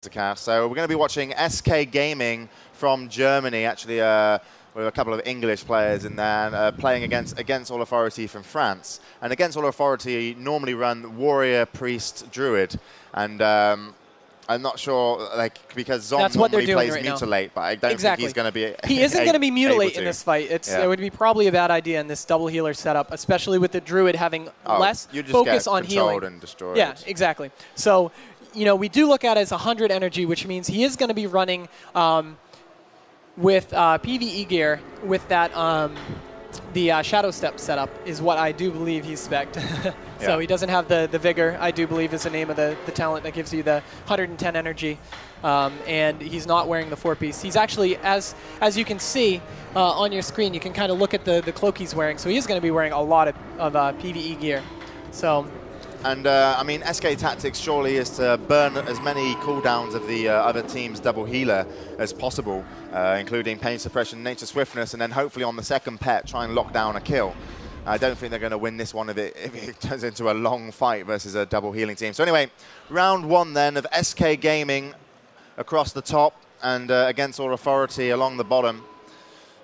to cast. So we're going to be watching SK Gaming from Germany, actually with a couple of English players in there, playing against All Authority from France. And against All Authority normally run Warrior, Priest, Druid. And I'm not sure, because Zom normally plays right Mutilate, but I don't think he's going to be He isn't going to be Mutilate in this fight. It would be probably a bad idea in this double healer setup, especially with the Druid having less focus on healing. And destroyed. Yeah, exactly. So, we do look at it as 100 energy, which means he is going to be running with PvE gear with that the Shadow Step setup is what I do believe he's spec'd. So he doesn't have the Vigor, I do believe is the name of the talent that gives you the 110 energy. And he's not wearing the 4-piece. He's actually, as you can see on your screen, you can kind of look at the cloak he's wearing. So he is going to be wearing a lot of PvE gear. So. And, I mean, SK tactics surely is to burn as many cooldowns of the other team's double healer as possible, including Pain Suppression, Nature Swiftness, and then hopefully on the second pet try and lock down a kill. I don't think they're going to win this one if it turns into a long fight versus a double healing team. So anyway, round one then of SK Gaming across the top and against All Authority along the bottom.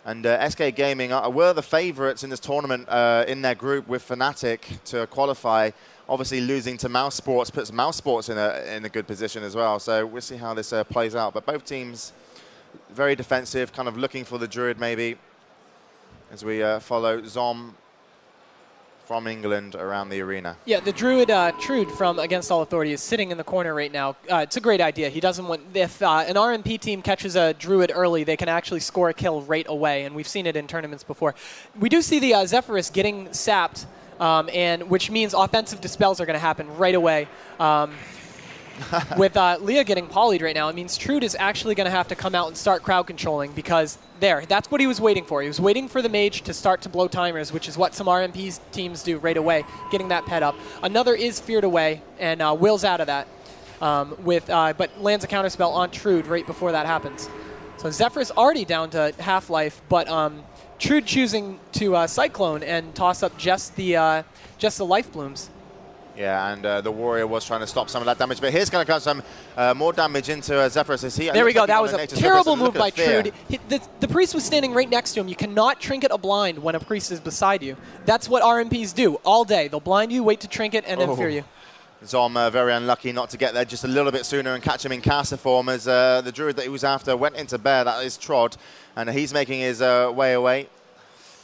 And SK Gaming were the favourites in this tournament in their group with Fnatic to qualify. Obviously, losing to Mouse Sports puts Mouse Sports in a good position as well. So we'll see how this plays out. But both teams very defensive, kind of looking for the Druid maybe, as we follow Zom from England around the arena. Yeah, the Druid Trude from Against All Authority is sitting in the corner right now. It's a great idea. He doesn't want, if an RMP team catches a Druid early, they can actually score a kill right away, and we've seen it in tournaments before. We do see the Zephyrus getting sapped, and which means offensive dispels are going to happen right away. With Leah getting polyed right now, it means Trude is actually going to have to come out and start crowd controlling because that's what he was waiting for. He was waiting for the mage to start to blow timers, which is what some RMP teams do right away, getting that pet up. Another is feared away and wills out of that, but lands a counterspell on Trude right before that happens. So Zephyrus already down to half-life, but Trude choosing to Cyclone and toss up just the life blooms. Yeah, and the Warrior was trying to stop some of that damage, but here's going to come some more damage into Zephyrus. There we go. That was a terrible move by Trude. The Priest was standing right next to him. You cannot trinket a blind when a Priest is beside you. That's what RMPs do all day. They'll blind you, wait to trinket, and then fear you. Zom very unlucky not to get there just a little bit sooner and catch him in caster form as the Druid that he was after went into bear. That is Trod, and he's making his way away.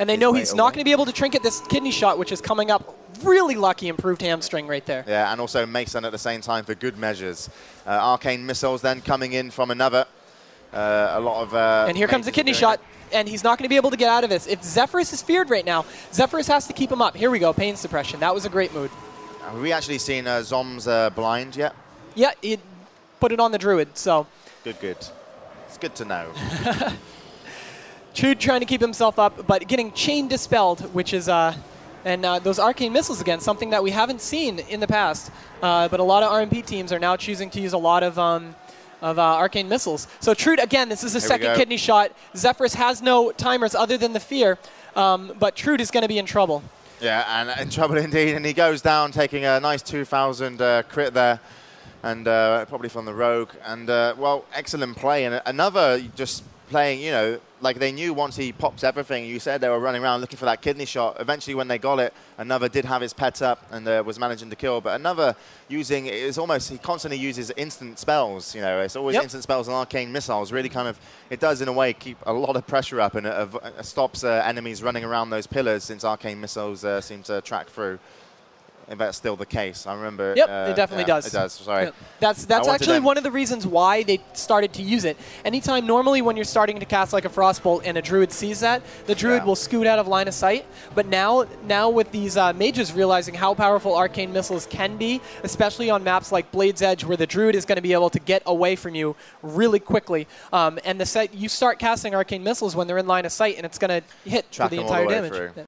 And they know he's not going to be able to trinket this kidney shot, which is coming up. Really lucky improved hamstring right there. Yeah, and also Mason at the same time for good measures. Arcane Missiles then coming in from another. A lot of... and here comes the kidney shot, and he's not going to be able to get out of this. If Zephyrus is feared right now, Zephyrus has to keep him up. Here we go, Pain Suppression. That was a great mood. Have we actually seen Zom's blind yet? Yeah, he put it on the Druid, so... Good. It's good to know. Trude trying to keep himself up, but getting chain dispelled, which is... and those Arcane Missiles again, something that we haven't seen in the past. But a lot of RMP teams are now choosing to use a lot of Arcane Missiles. So Trude, again, this is a second kidney shot. Zephyrus has no timers other than the fear, but Trude is going to be in trouble. Yeah, and in trouble indeed. And he goes down, taking a nice 2,000 crit there, and probably from the Rogue. And, well, excellent play. And another just playing, like they knew once he pops everything, you said they were running around looking for that kidney shot. Eventually when they got it, another did have his pet up and was managing to kill. But another using, he constantly uses instant spells. It's always instant spells and arcane missiles. Really kind of, it does in a way keep a lot of pressure up and it stops enemies running around those pillars since arcane missiles seem to track through. If that's still the case. I remember. Yep, it definitely does. It does, sorry. Yep. That's actually one of the reasons why they started to use it. Anytime, normally when you're starting to cast like a Frostbolt and a Druid sees that, the Druid will scoot out of line of sight. But now with these mages realizing how powerful Arcane Missiles can be, especially on maps like Blade's Edge where the Druid is going to be able to get away from you really quickly. And you start casting Arcane Missiles when they're in line of sight and it's going to hit for the entire damage.